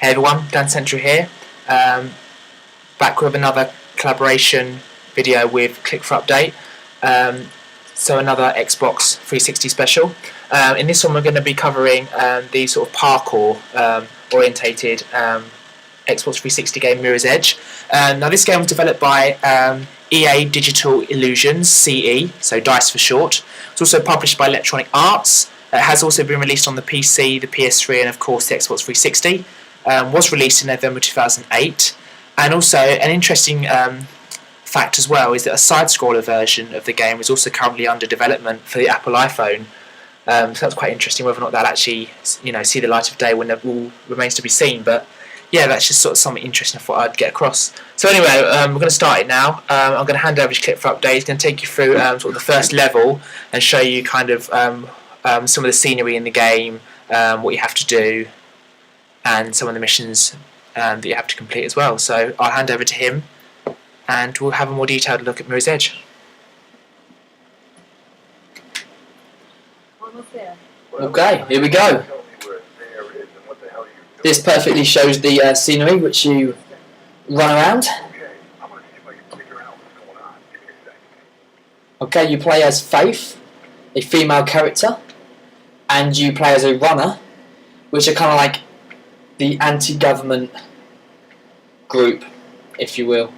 Hey everyone, Dancentral here, back with another collaboration video with Clickforupdate, so another Xbox 360 special. In this one we're going to be covering the sort of parkour orientated Xbox 360 game Mirror's Edge. Now this game was developed by EA Digital Illusions, CE, so DICE for short. It's also published by Electronic Arts. It has also been released on the PC, the PS3 and of course the Xbox 360. Was released in November 2008, and also an interesting fact as well is that a side-scroller version of the game is also currently under development for the Apple iPhone. So that's quite interesting. Whether or not that'll actually, see the light of day when it all remains to be seen. But yeah, that's just sort of something interesting I thought I'd get across. So anyway, we're going to start it now. I'm going to hand over to Clickforupdate. He's going to take you through sort of the first level and show you kind of some of the scenery in the game, what you have to do, and some of the missions that you have to complete as well. So I'll hand over to him and we'll have a more detailed look at Mirror's Edge. Okay, here we go. This perfectly shows the scenery which you run around. Okay, you play as Faith, a female character, and you play as a runner, which are kind of like the anti-government group, if you will.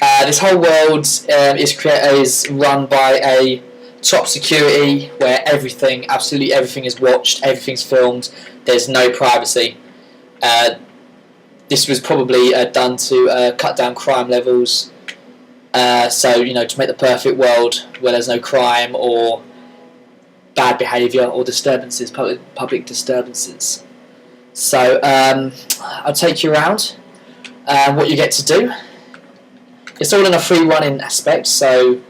This whole world is run by a top security where absolutely everything is watched, everything's filmed, there's no privacy. This was probably done to cut down crime levels, so to make the perfect world where there's no crime or bad behaviour or disturbances, public disturbances. So I'll take you around. What you get to do. It's all in a free running aspect, so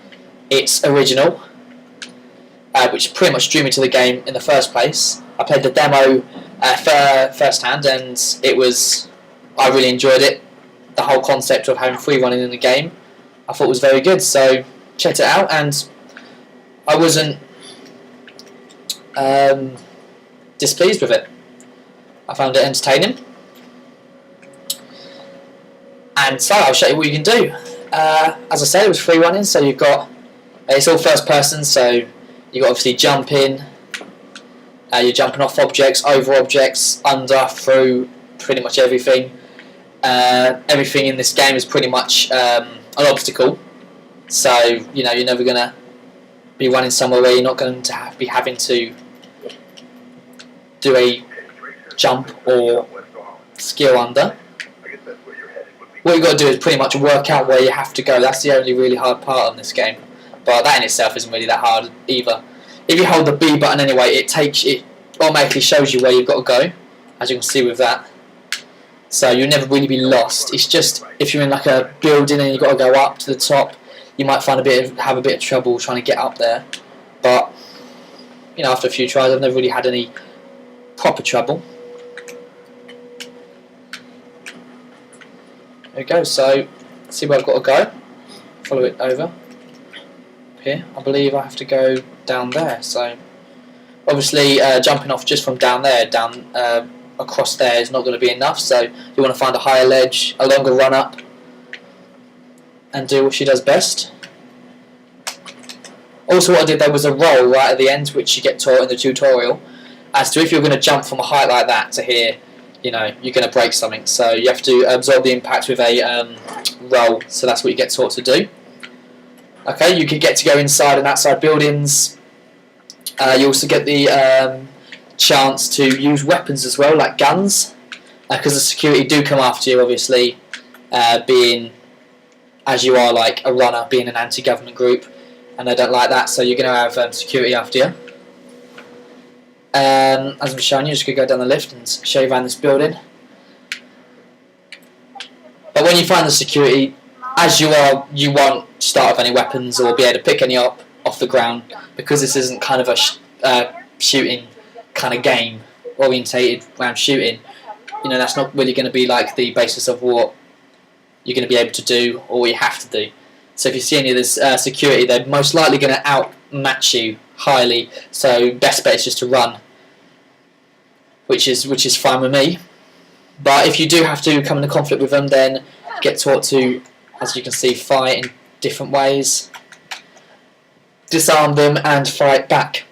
it's original, which pretty much drew me to the game in the first place. I played the demo first hand, and I really enjoyed it. The whole concept of having free running in the game, I thought was very good. So checked it out, and I wasn't displeased with it. I found it entertaining, and so I'll show you what you can do. As I said, it was free running, so it's all first person, so you've got obviously jumping, you're jumping off objects, over objects, under, through, pretty much everything. Everything in this game is pretty much an obstacle, so you're never going to be running somewhere where you're not going to be having to do a jump or skill under. What you've got to do is pretty much work out where you have to go. That's the only really hard part of this game, but that in itself isn't really that hard either. If you hold the B button anyway, it automatically shows you where you've got to go, as you can see with that. So you'll never really be lost. It's just if you're in like a building and you've got to go up to the top, you might have a bit of trouble trying to get up there. But after a few tries, I've never really had any proper trouble. There we go, so see where I've got to go. Follow it over here. I believe I have to go down there, so obviously jumping off just from down there, across there is not going to be enough, so you want to find a higher ledge, a longer run up, and do what she does best. Also what I did there was a roll right at the end, which you get taught in the tutorial, as to if you're going to jump from a height like that to here, you're going to break something, so you have to absorb the impact with a roll, so that's what you get taught to do. Okay, you can get to go inside and outside buildings. You also get the chance to use weapons as well, like guns, because the security do come after you, obviously, being, as you are like a runner, being an anti-government group, and they don't like that, so you're going to have security after you. As I'm showing you, just going to go down the lift and show you around this building. But when you find the security, as you won't start with any weapons or be able to pick any up off the ground, because this isn't kind of a shooting kind of game, orientated around shooting. That's not really going to be like the basis of what you're going to be able to do or what you have to do. So if you see any of this security, they're most likely going to outmatch you highly, so best bet is just to run, which is fine with me. But if you do have to come into conflict with them, then get taught to, as you can see, fight in different ways, disarm them and fight back.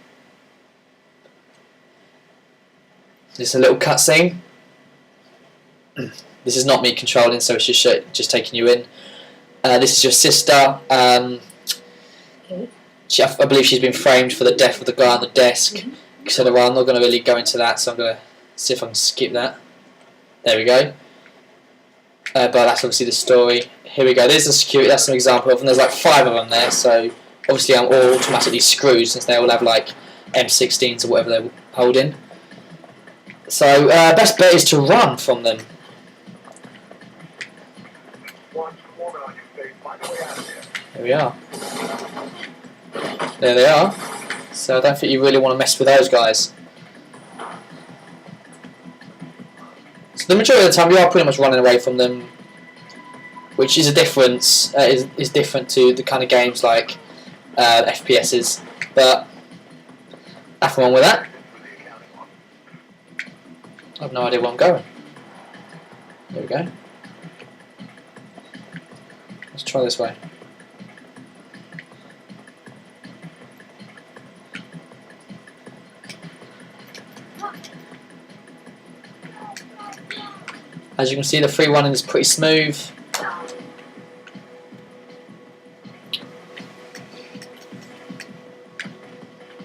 This is a little cutscene. This is not me controlling, so it's just taking you in. This is your sister. I believe she's been framed for the death of the guy on the desk. So I'm not going to really go into that, so I'm going to see if I can skip that. There we go. But that's obviously the story. Here we go. There's the security. That's an example of them. There's like 5 of them there, so obviously I'm all automatically screwed since they all have like M16s or whatever they're holding. So best bet is to run from them. There we are. There they are. So I don't think you really want to mess with those guys. So the majority of the time you are pretty much running away from them, which is a difference. Is different to the kind of games like FPSs, but nothing wrong with that. I have no idea where I'm going. There we go. Let's try this way. As you can see, the free running is pretty smooth.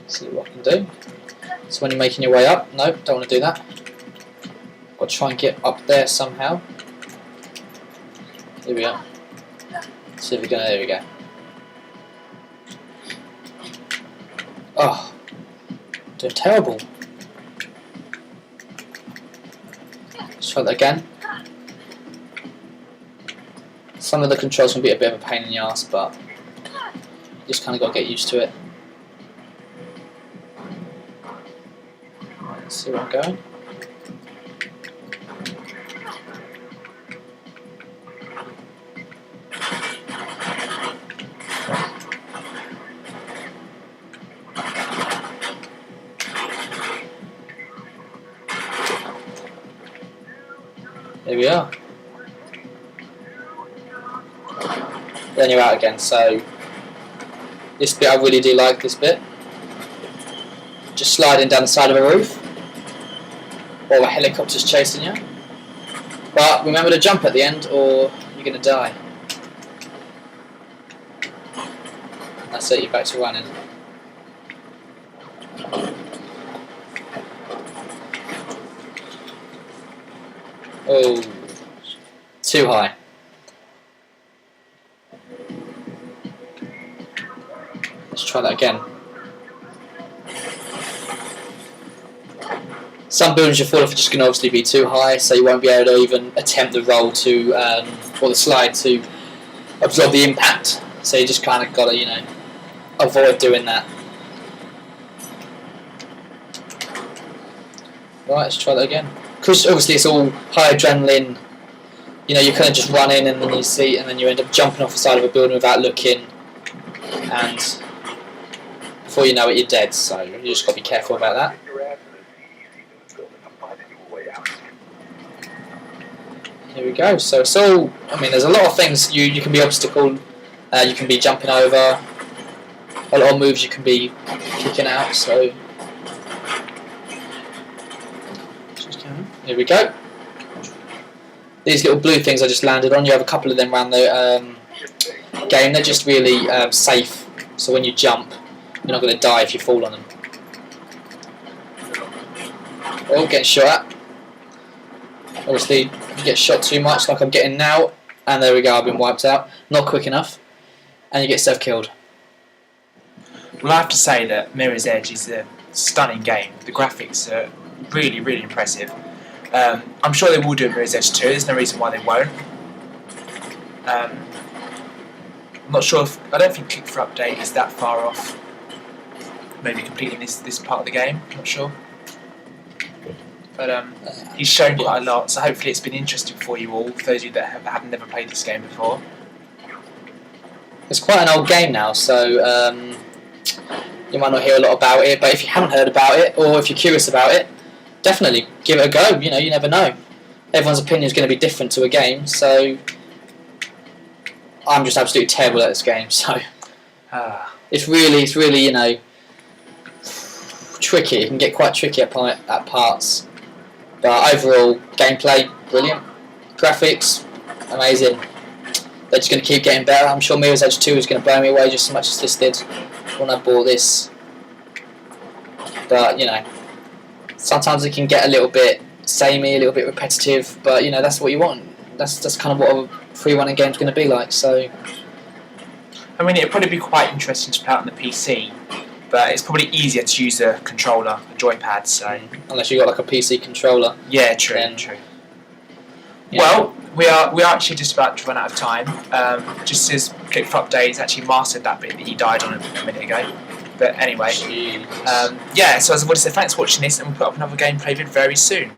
See what I can do. So when you're making your way up, nope, don't want to do that. Got to try and get up there somehow. Here we are. See if we're gonna. There we go. Oh, doing terrible. Let's try that again. Some of the controls can be a bit of a pain in the ass, but you just kind of got to get used to it. Let's see where I'm going. There we are. Then you're out again, so this bit I really do like this bit. Just sliding down the side of a roof while a helicopter's chasing you. But remember to jump at the end or you're going to die. That's it, you're back to running. Oh, too high. Let's try that again. Some buildings you fall off are just going to obviously be too high, so you won't be able to even attempt the roll to, or the slide to absorb the impact. So you just kind of got to, you know, avoid doing that. Right, let's try that again. Because obviously it's all high adrenaline, you know, you kind of just run in and then you see, and then you end up jumping off the side of a building without looking, and before you know it, you're dead. So you just got to be careful about that. Here we go. So it's all, I mean, there's a lot of things you can be obstacle, you can be jumping over, a lot of moves you can be kicking out. So here we go. These little blue things I just landed on, you have a couple of them around the game. They're just really safe, so when you jump, you're not going to die if you fall on them. Oh, getting shot at. Obviously, if you get shot too much, like I'm getting now, and there we go, I've been wiped out. Not quick enough, and you get yourself killed. Well, I have to say that Mirror's Edge is a stunning game. The graphics are really, really impressive. I'm sure they will do a Mirror's Edge 2, there's no reason why they won't. I'm not sure if, I don't think Clickforupdate is that far off maybe completing this part of the game, I'm not sure. But he's shown quite a lot, so hopefully it's been interesting for you all, for those of you that have never played this game before. It's quite an old game now, so you might not hear a lot about it, but if you haven't heard about it, or if you're curious about it, definitely give it a go, you know, you never know. everyone's opinion is going to be different to a game. So I'm just absolutely terrible at this game. So it's really, you know, tricky. It can get quite tricky at parts. But overall, gameplay brilliant, graphics amazing. They're just going to keep getting better. I'm sure Mirror's Edge 2 is going to blow me away just as much as this did when I bought this. But, you know, sometimes it can get a little bit samey, a little bit repetitive, but, you know, that's what you want. That's kind of what a free running game's going to be like, so... I mean, it'd probably be quite interesting to play it on the PC, but it's probably easier to use a controller, a joypad, so... Unless you've got, like, a PC controller. Yeah, true, true. Yeah. Well, we are actually just about to run out of time. Just as Clickforupdate has actually mastered that bit that he died on a minute ago. But anyway, yeah, so as I would say, thanks for watching this, and we'll put up another gameplay vid very soon.